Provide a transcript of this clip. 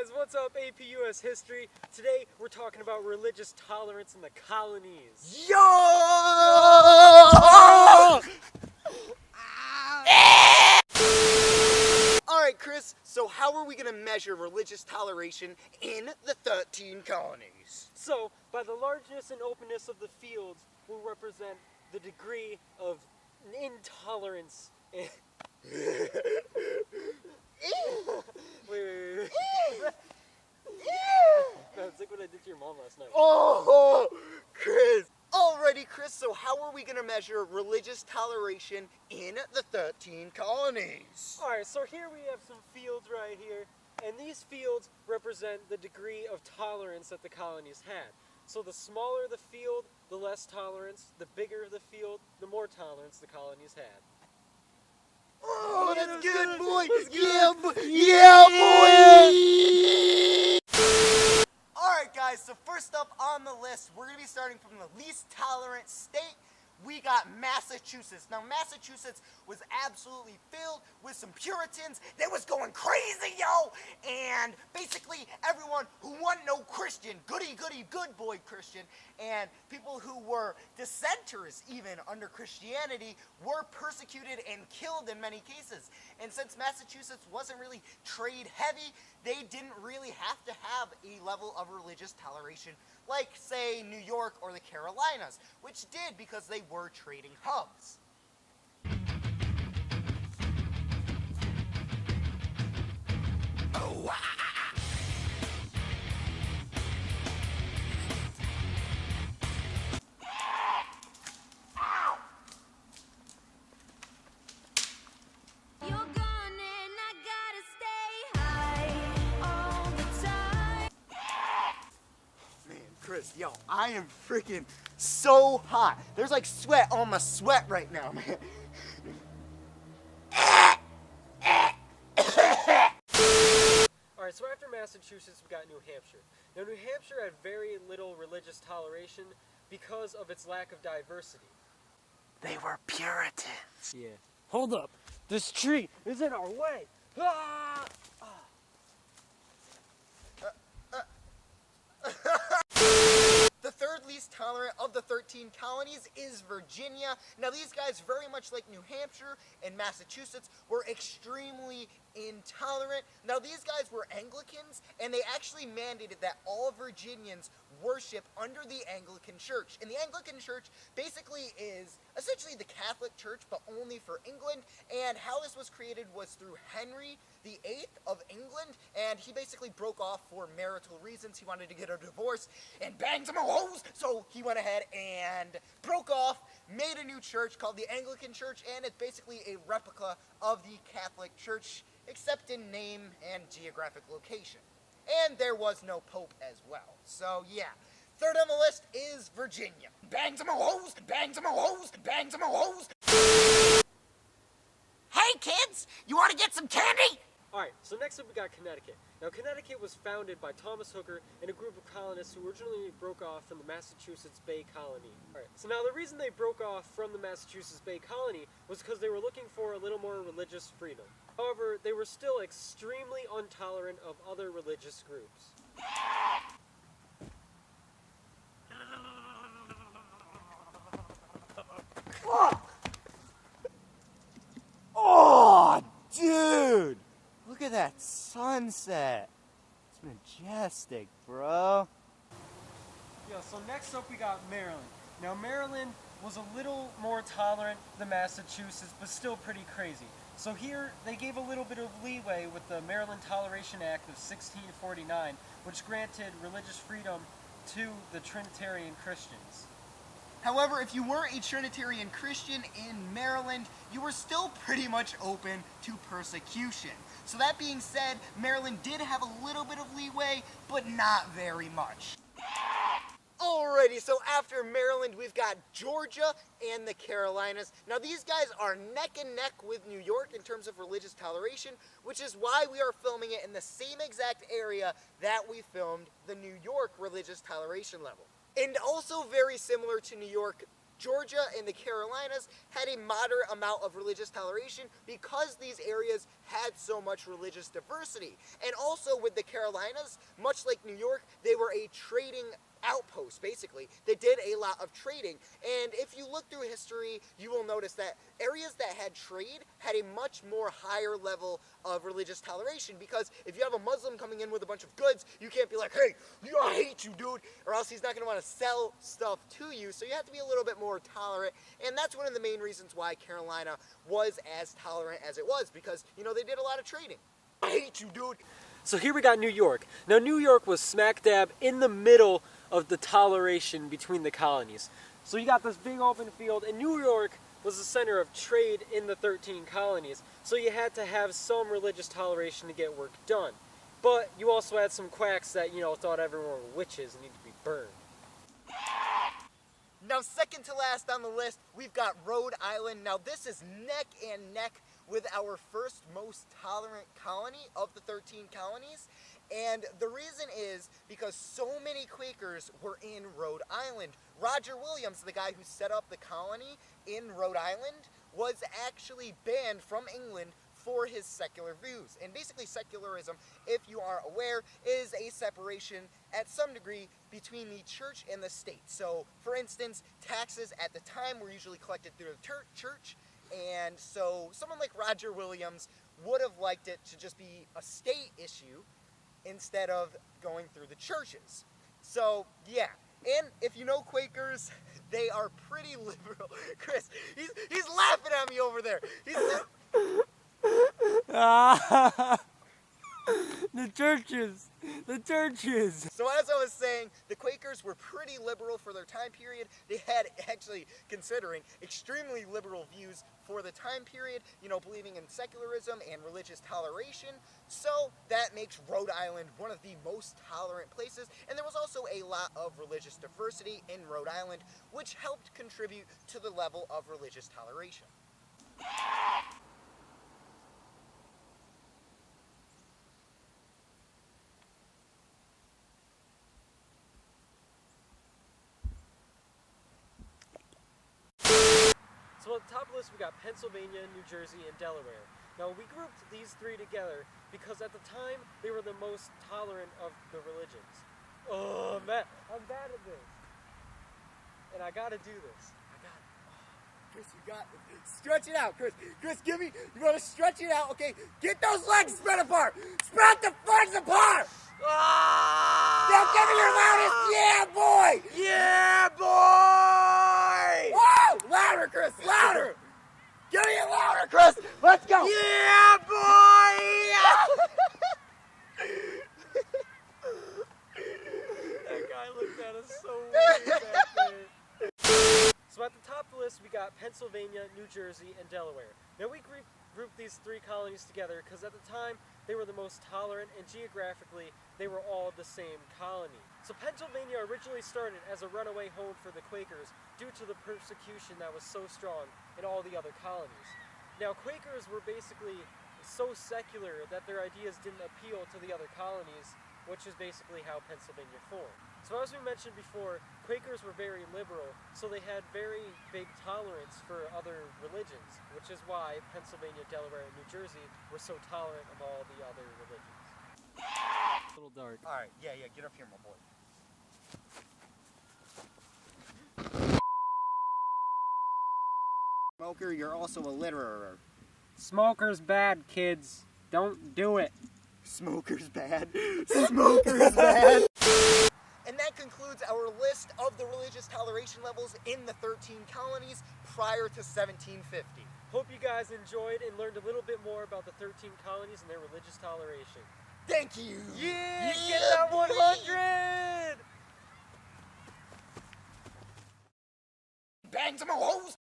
guys, what's up? AP US History. Today we're talking about religious tolerance in the colonies. Yo! Alright, Chris, so how are we going to measure religious toleration in the 13 colonies? So, by the largeness and openness of the fields will represent the degree of intolerance. Wait. That's like what I did to your mom last night. Oh, Chris. Alrighty, Chris, so how are we going to measure religious toleration in the 13 colonies? Alright, so here we have some fields right here, and these fields represent the degree of tolerance that the colonies had. So the smaller the field, the less tolerance. The bigger the field, the more tolerance the colonies had. Oh, Yeah, that's that was good, good. boy! That's Yeah, good. boy! Alright, guys, so first up on the list, we're going to be starting from the least tolerant state. We got Massachusetts. Now, Massachusetts was absolutely filled with some Puritans that was going crazy, yo! And basically, everyone who wasn't no Christian, goody, good boy Christian, and people who were dissenters even under Christianity were persecuted and killed in many cases. And since Massachusetts wasn't really trade heavy, they didn't really have to have a level of religious toleration like, say, New York or the Carolinas, which did because they were trading hubs. Oh, Chris, yo, I am freaking so hot. There's like sweat on my sweat right now, man. Alright, so after Massachusetts, we got New Hampshire. Now, New Hampshire had very little religious toleration because of its lack of diversity. They were Puritans. Yeah. Hold up. This tree is in our way. Ah! The third least tolerant of the 13 colonies is Virginia. Now, these guys, very much like New Hampshire and Massachusetts, were extremely intolerant. Now, these guys were Anglicans, and they actually mandated that all Virginians worship under the Anglican Church. And the Anglican Church basically is essentially the Catholic Church, but only for England. And how this was created was through Henry VIII of England, and he basically broke off for marital reasons. He wanted to get a divorce and bang some hoes, so he went ahead and broke off, made a new church called the Anglican Church, and it's basically a replica of the Catholic Church, except in name and geographic location. And there was no pope as well. So yeah, third on the list is Virginia. Bang some hoes, bang some hoes, bang some hoes. Hey kids, you want to get some candy? Alright, so next up we got Connecticut. Now, Connecticut was founded by Thomas Hooker and a group of colonists who originally broke off from the Massachusetts Bay Colony. Alright, so now the reason they broke off from the Massachusetts Bay Colony was because they were looking for a little more religious freedom. However, they were still extremely intolerant of other religious groups. Oh, dude! Look at that sunset. It's majestic, bro. Yeah, so next up we got Maryland. Now, Maryland was a little more tolerant than Massachusetts, but still pretty crazy. So here, they gave a little bit of leeway with the Maryland Toleration Act of 1649, which granted religious freedom to the Trinitarian Christians. However, if you weren't a Trinitarian Christian in Maryland, you were still pretty much open to persecution. So that being said, Maryland did have a little bit of leeway, but not very much. Alrighty, so after Maryland, we've got Georgia and the Carolinas. Now, these guys are neck and neck with New York in terms of religious toleration, which is why we are filming it in the same exact area that we filmed the New York religious toleration level. And also very similar to New York, Georgia and the Carolinas had a moderate amount of religious toleration because these areas had so much religious diversity. And also with the Carolinas, much like New York, they were a trading outpost, basically. They did a lot of trading. And if you look through history, you will notice that areas that had trade had a much more higher level of religious toleration, because if you have a Muslim coming in with a bunch of goods, you can't be like, hey, I hate you, dude, or else he's not going to want to sell stuff to you. So you have to be a little bit more tolerant, and that's one of the main reasons why Carolina was as tolerant as it was, because, you know, they did a lot of trading. I hate you, dude. So here we got New York. Now New York was smack dab in the middle of the toleration between the colonies. So you got this big open field, and New York was the center of trade in the 13 colonies. So you had to have some religious toleration to get work done. But you also had some quacks that, you know, thought everyone were witches and needed to be burned. Now, second to last on the list, we've got Rhode Island. Now, this is neck and neck with our first most tolerant colony of the 13 colonies. And the reason is because so many Quakers were in Rhode Island. Roger Williams, the guy who set up the colony in Rhode Island, was actually banned from England for his secular views. And basically secularism, if you are aware, is a separation at some degree between the church and the state. So, for instance, taxes at the time were usually collected through the church, and so someone like Roger Williams would have liked it to just be a state issue instead of going through the churches. So, yeah. And if you know Quakers, they are pretty liberal. Chris, he's laughing at me over there. The churches! The churches! So as I was saying, the Quakers were pretty liberal for their time period. They had, actually, considering, extremely liberal views for the time period, you know, believing in secularism and religious toleration. So that makes Rhode Island one of the most tolerant places. And there was also a lot of religious diversity in Rhode Island, which helped contribute to the level of religious toleration. So at the top of the list, we got Pennsylvania, New Jersey, and Delaware. Now, we grouped these three together because at the time, they were the most tolerant of the religions. Oh, man, I'm bad at this. And I gotta do this. Chris, you got it. Stretch it out, Chris. Chris, give me, you gotta stretch it out, okay? Get those legs spread apart. Spread the legs apart. Now give me your loudest, yeah, boy. Yeah, boy! Whoa! Louder, Chris, louder. Give me it louder, Chris. Let's go. Yeah, boy! That guy looked at us so weird back there. So at the top of the list, we got Pennsylvania, New Jersey, and Delaware. Now we grouped these three colonies together because at the time, they were the most tolerant, and geographically, they were all the same colony. So Pennsylvania originally started as a runaway home for the Quakers due to the persecution that was so strong in all the other colonies. Now Quakers were basically so secular that their ideas didn't appeal to the other colonies, which is basically how Pennsylvania formed. So as we mentioned before, Quakers were very liberal, so they had very big tolerance for other religions, which is why Pennsylvania, Delaware, and New Jersey were so tolerant of all the other religions. A little dark. All right, yeah, get up here, my boy. Smoker, you're also a litterer. Smoker's bad, kids. Don't do it. Smoker's bad. Smoker's bad. And that concludes our list of the religious toleration levels in the 13 colonies prior to 1750. Hope you guys enjoyed and learned a little bit more about the 13 colonies and their religious toleration. Thank you. Yeah, get that 100! Bang some hoes.